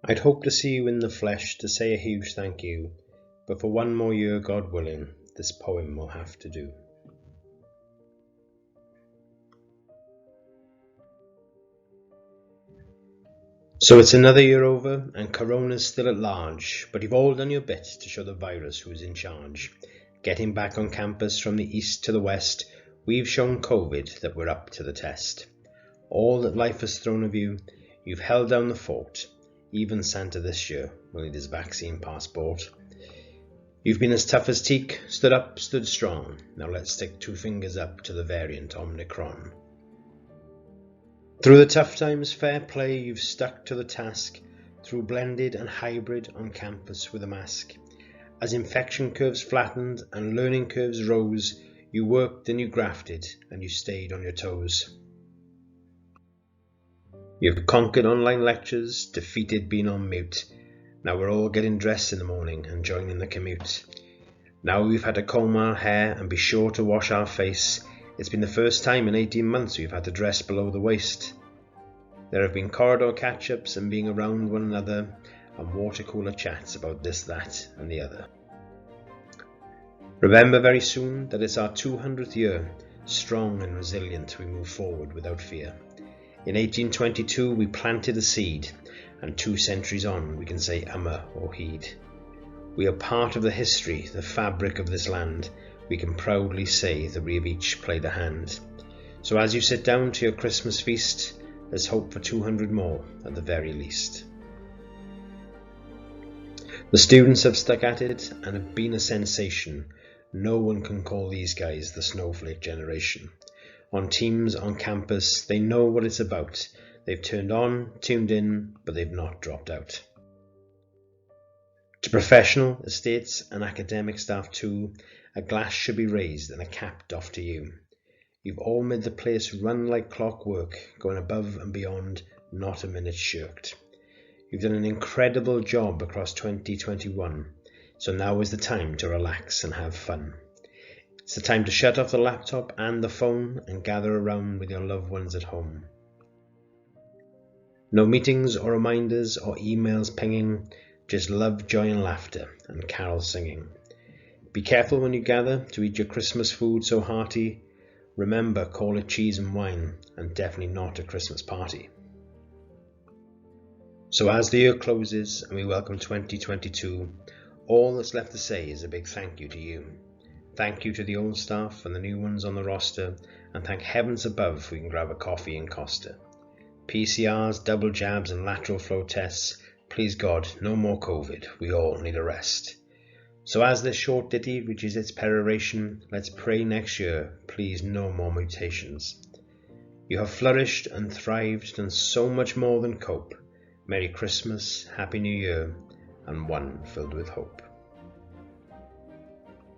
I'd hope to see you in the flesh to say a huge thank you, but for one more year, God willing, this poem will have to do. So it's another year over, and Corona's still at large, but you've all done your bit to show the virus who's in charge. Getting back on campus from the east to the west, we've shown COVID that we're up to the test. All that life has thrown of you, you've held down the fort. Even Santa this year will need his vaccine passport. You've been as tough as teak, stood up, stood strong. Now let's stick 2 fingers up to the variant Omicron. Through the tough times, fair play, you've stuck to the task. Through blended and hybrid on campus with a mask. As infection curves flattened and learning curves rose, you worked and you grafted and you stayed on your toes. You've conquered online lectures, defeated being on mute. Now we're all getting dressed in the morning and joining the commute. Now we've had to comb our hair and be sure to wash our face. It's been the first time in 18 months we've had to dress below the waist. There have been corridor catch-ups and being around one another, and water cooler chats about this, that and the other. Remember very soon that it's our 200th year. Strong and resilient we move forward without fear. In 1822 we planted a seed, and 2 centuries on we can say or heed. We are part of the history, the fabric of this land. We can proudly say that we have each played a hand. So as you sit down to your Christmas feast, let's hope for 200 more at the very least. The students have stuck at it and have been a sensation. No one can call these guys the snowflake generation. On teams, on campus, they know what it's about. They've turned on, tuned in, but they've not dropped out. To professional, estates and academic staff too, a glass should be raised and a cap doffed to you. You've all made the place run like clockwork, going above and beyond, not a minute shirked. You've done an incredible job across 2021, so now is the time to relax and have fun. It's the time to shut off the laptop and the phone and gather around with your loved ones at home. No meetings or reminders or emails pinging, just love, joy and laughter and carol singing. Be careful when you gather to eat your Christmas food so hearty. Remember, call it cheese and wine and definitely not a Christmas party. So as the year closes and we welcome 2022, all that's left to say is a big thank you to you. Thank you to the old staff and the new ones on the roster, and thank heavens above we can grab a coffee in Costa. PCRs, double jabs and lateral flow tests, please God, no more COVID, we all need a rest. So as this short ditty reaches its peroration, let's pray next year, please no more mutations. You have flourished and thrived and so much more than cope. Merry Christmas, Happy New Year, and one filled with hope.